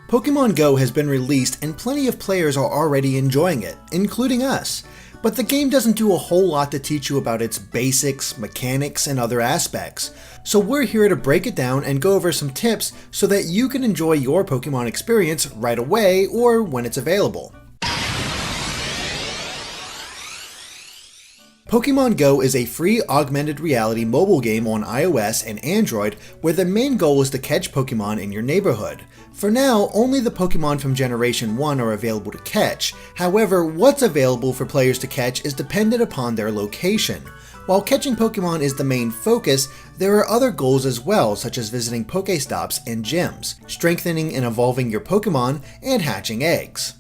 Pokemon Go has been released and plenty of players are already enjoying it, including us. But the game doesn't do a whole lot to teach you about its basics, mechanics, and other aspects. So we're here to break it down and go over some tips so that you can enjoy your Pokemon experience right away or when it's available. Pokemon Go is a free augmented reality mobile game on iOS and Android where the main goal is to catch Pokemon in your neighborhood. For now, only the Pokemon from Generation 1 are available to catch. However, what's available for players to catch is dependent upon their location. While catching Pokemon is the main focus, there are other goals as well, such as visiting Pokestops and gyms, strengthening and evolving your Pokemon, and hatching eggs.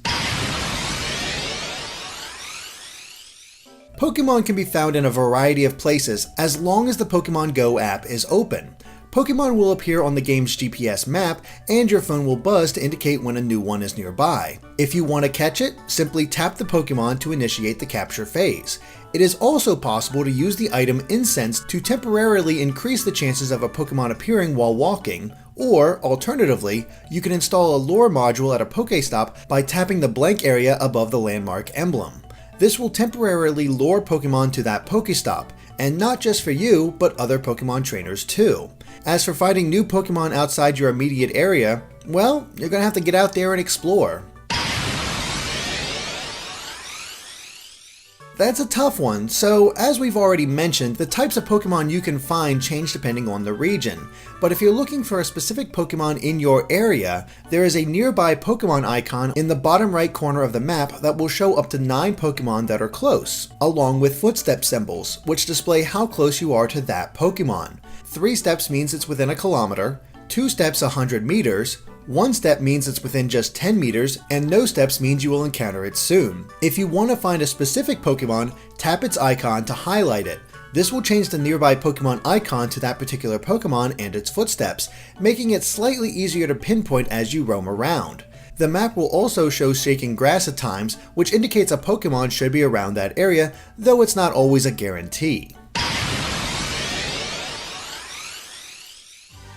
Pokemon can be found in a variety of places as long as the Pokemon Go app is open. Pokemon will appear on the game's GPS map, and your phone will buzz to indicate when a new one is nearby. If you want to catch it, simply tap the Pokemon to initiate the capture phase. It is also possible to use the item Incense to temporarily increase the chances of a Pokemon appearing while walking, or, alternatively, you can install a lure module at a Pokestop by tapping the blank area above the landmark emblem. This will temporarily lure Pokemon to that Pokestop, and not just for you, but other Pokemon trainers too. As for finding new Pokemon outside your immediate area, well, you're gonna have to get out there and explore. That's a tough one, so as we've already mentioned, the types of Pokemon you can find change depending on the region. But if you're looking for a specific Pokemon in your area, there is a nearby Pokemon icon in the bottom right corner of the map that will show up to 9 Pokemon that are close, along with footstep symbols, which display how close you are to that Pokemon. 3 steps means it's within a kilometer, 2 steps 100 meters, 1 step means it's within just 10 meters, and no steps means you will encounter it soon. If you want to find a specific Pokemon, tap its icon to highlight it. This will change the nearby Pokemon icon to that particular Pokemon and its footsteps, making it slightly easier to pinpoint as you roam around. The map will also show shaking grass at times, which indicates a Pokemon should be around that area, though it's not always a guarantee.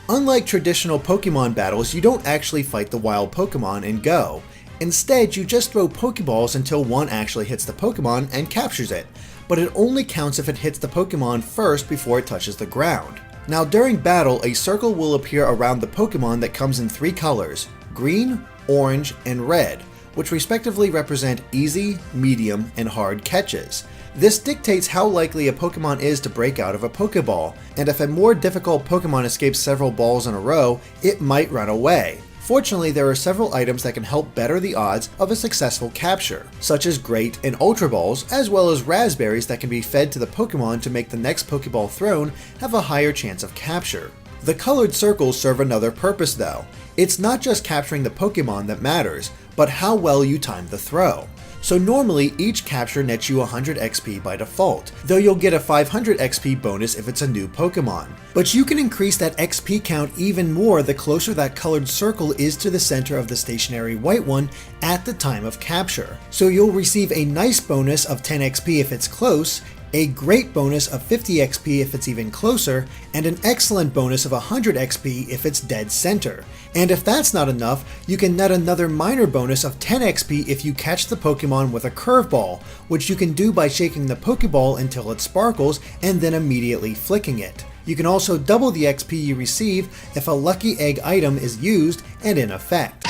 Unlike traditional Pokemon battles, you don't actually fight the wild Pokemon in Go. Instead, you just throw Pokeballs until one actually hits the Pokemon and captures it, but it only counts if it hits the Pokemon first before it touches the ground. Now during battle, a circle will appear around the Pokemon that comes in 3 colors, green, orange, and red, which respectively represent easy, medium, and hard catches. This dictates how likely a Pokemon is to break out of a Pokeball, and if a more difficult Pokemon escapes several balls in a row, it might run away. Fortunately, there are several items that can help better the odds of a successful capture, such as Great and Ultra Balls, as well as raspberries that can be fed to the Pokemon to make the next Pokeball thrown have a higher chance of capture. The colored circles serve another purpose though. It's not just capturing the Pokemon that matters, but how well you time the throw. So normally, each capture nets you 100 XP by default, though you'll get a 500 XP bonus if it's a new Pokemon. But you can increase that XP count even more the closer that colored circle is to the center of the stationary white one at the time of capture. So you'll receive a nice bonus of 10 XP if it's close, a great bonus of 50 XP if it's even closer, and an excellent bonus of 100 XP if it's dead center. And if that's not enough, you can net another minor bonus of 10 XP if you catch the Pokemon with a curveball, which you can do by shaking the Pokeball until it sparkles and then immediately flicking it. You can also double the XP you receive if a lucky egg item is used and in effect.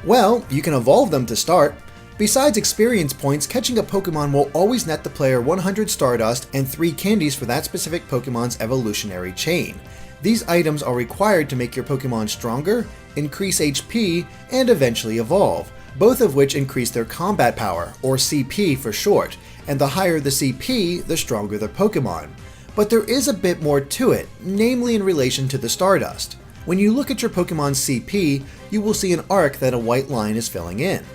Well, you can evolve them to start. Besides experience points, catching a Pokemon will always net the player 100 Stardust and 3 candies for that specific Pokemon's evolutionary chain. These items are required to make your Pokemon stronger, increase HP, and eventually evolve, both of which increase their combat power, or CP for short, and the higher the CP, the stronger the Pokemon. But there is a bit more to it, namely in relation to the Stardust. When you look at your Pokemon's CP, you will see an arc that a white line is filling in.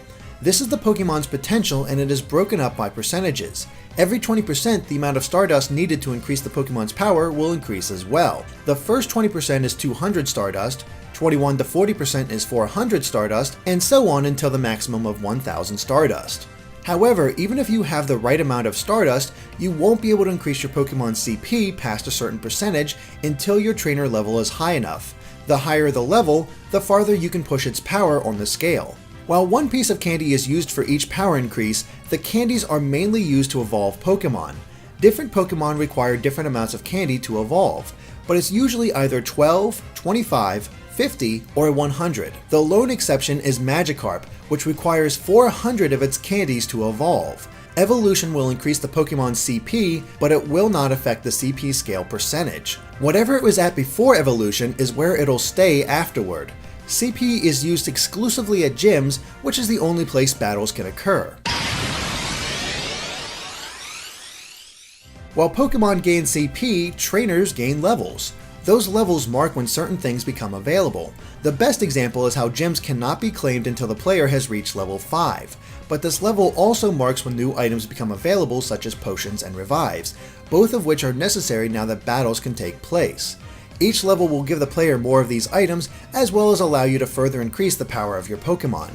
This is the Pokemon's potential and it is broken up by percentages. Every 20%, the amount of Stardust needed to increase the Pokemon's power will increase as well. The first 20% is 200 Stardust, 21 to 40% is 400 Stardust, and so on until the maximum of 1000 Stardust. However, even if you have the right amount of Stardust, you won't be able to increase your Pokemon's CP past a certain percentage until your trainer level is high enough. The higher the level, the farther you can push its power on the scale. While one piece of candy is used for each power increase, the candies are mainly used to evolve Pokemon. Different Pokemon require different amounts of candy to evolve, but it's usually either 12, 25, 50, or 100. The lone exception is Magikarp, which requires 400 of its candies to evolve. Evolution will increase the Pokemon's CP, but it will not affect the CP scale percentage. Whatever it was at before evolution is where it'll stay afterward. CP is used exclusively at gyms, which is the only place battles can occur. While Pokemon gain CP, trainers gain levels. Those levels mark when certain things become available. The best example is how gyms cannot be claimed until the player has reached level 5, but this level also marks when new items become available, such as potions and revives, both of which are necessary now that battles can take place. Each level will give the player more of these items, as well as allow you to further increase the power of your Pokemon.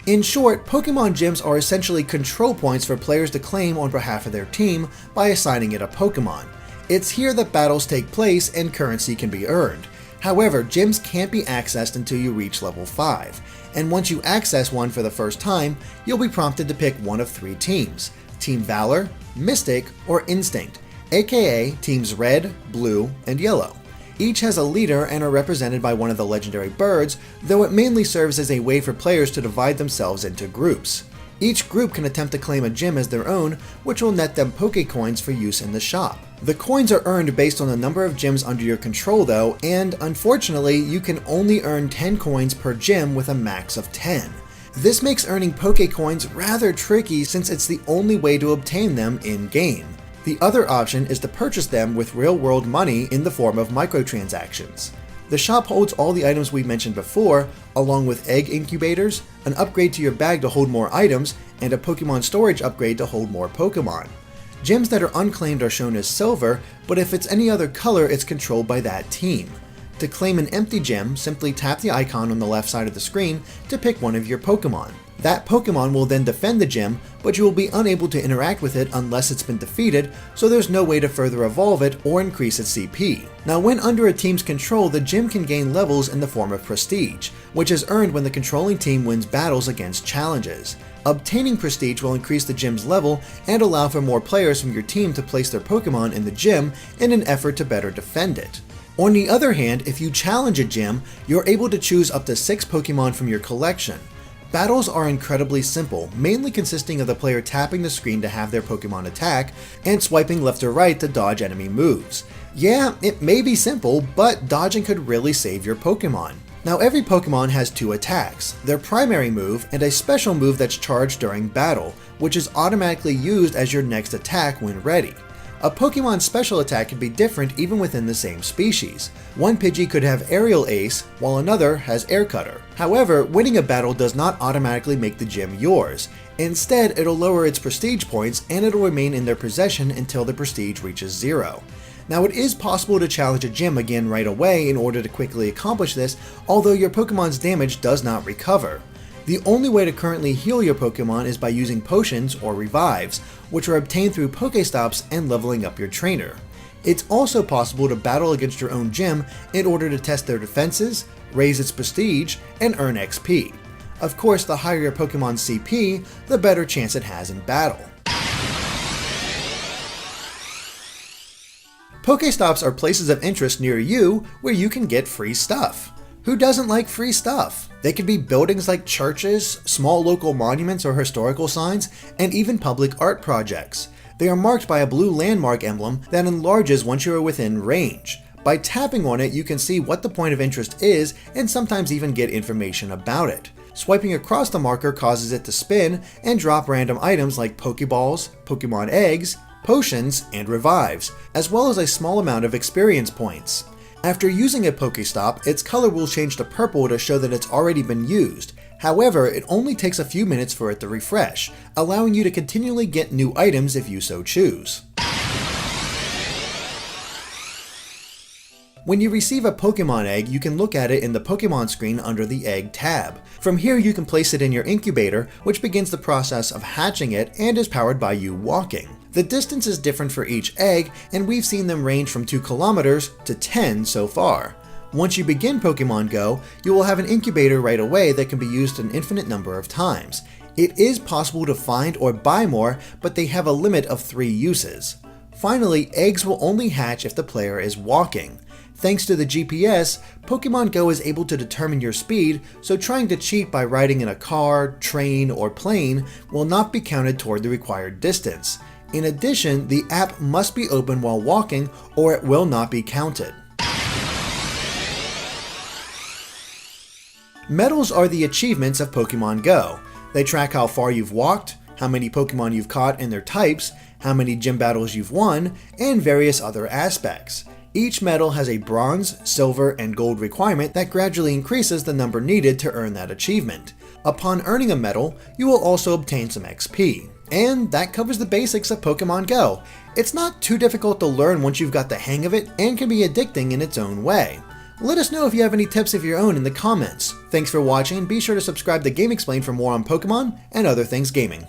In short, Pokemon gyms are essentially control points for players to claim on behalf of their team by assigning it a Pokemon. It's here that battles take place and currency can be earned. However, gyms can't be accessed until you reach level 5, and once you access one for the first time, you'll be prompted to pick one of 3 teams: Team Valor, Mystic, or Instinct, aka Teams Red, Blue, and Yellow. Each has a leader and are represented by one of the legendary birds, though it mainly serves as a way for players to divide themselves into groups. Each group can attempt to claim a gym as their own, which will net them Pokecoins for use in the shop. The coins are earned based on the number of gyms under your control though, and unfortunately, you can only earn 10 coins per gym with a max of 10. This makes earning Pokecoins rather tricky since it's the only way to obtain them in-game. The other option is to purchase them with real-world money in the form of microtransactions. The shop holds all the items we mentioned before, along with egg incubators, an upgrade to your bag to hold more items, and a Pokemon storage upgrade to hold more Pokemon. Gyms that are unclaimed are shown as silver, but if it's any other color, it's controlled by that team. To claim an empty gym, simply tap the icon on the left side of the screen to pick one of your Pokemon. That Pokemon will then defend the gym, but you will be unable to interact with it unless it's been defeated, so there's no way to further evolve it or increase its CP. Now, when under a team's control, the gym can gain levels in the form of prestige, which is earned when the controlling team wins battles against challenges. Obtaining prestige will increase the gym's level and allow for more players from your team to place their Pokemon in the gym in an effort to better defend it. On the other hand, if you challenge a gym, you're able to choose up to 6 Pokemon from your collection. Battles are incredibly simple, mainly consisting of the player tapping the screen to have their Pokemon attack, and swiping left or right to dodge enemy moves. Yeah, it may be simple, but dodging could really save your Pokemon. Now every Pokemon has 2 attacks, their primary move and a special move that's charged during battle, which is automatically used as your next attack when ready. A Pokemon's special attack can be different even within the same species. One Pidgey could have Aerial Ace, while another has Air Cutter. However, winning a battle does not automatically make the gym yours. Instead, it'll lower its prestige points and it'll remain in their possession until the prestige reaches 0. Now, it is possible to challenge a gym again right away in order to quickly accomplish this, although your Pokemon's damage does not recover. The only way to currently heal your Pokemon is by using potions or revives, which are obtained through Pokestops and leveling up your trainer. It's also possible to battle against your own gym in order to test their defenses, raise its prestige, and earn XP. Of course, the higher your Pokemon's CP, the better chance it has in battle. Pokestops are places of interest near you where you can get free stuff. Who doesn't like free stuff? They could be buildings like churches, small local monuments or historical signs, and even public art projects. They are marked by a blue landmark emblem that enlarges once you are within range. By tapping on it, you can see what the point of interest is and sometimes even get information about it. Swiping across the marker causes it to spin and drop random items like Pokeballs, Pokemon eggs, potions, and revives, as well as a small amount of experience points. After using a Pokestop, its color will change to purple to show that it's already been used. However, it only takes a few minutes for it to refresh, allowing you to continually get new items if you so choose. When you receive a Pokemon egg, you can look at it in the Pokemon screen under the Egg tab. From here, you can place it in your incubator, which begins the process of hatching it and is powered by you walking. The distance is different for each egg, and we've seen them range from 2 kilometers to 10 so far. Once you begin Pokemon Go, you will have an incubator right away that can be used an infinite number of times. It is possible to find or buy more, but they have a limit of 3 uses. Finally, eggs will only hatch if the player is walking. Thanks to the GPS, Pokemon Go is able to determine your speed, so trying to cheat by riding in a car, train, or plane will not be counted toward the required distance. In addition, the app must be open while walking or it will not be counted. Medals are the achievements of Pokemon Go. They track how far you've walked, how many Pokemon you've caught and their types, how many gym battles you've won, and various other aspects. Each medal has a bronze, silver, and gold requirement that gradually increases the number needed to earn that achievement. Upon earning a medal, you will also obtain some XP. And that covers the basics of Pokemon Go. It's not too difficult to learn once you've got the hang of it and can be addicting in its own way. Let us know if you have any tips of your own in the comments. Thanks for watching, and be sure to subscribe to GameXplain for more on Pokemon and other things gaming.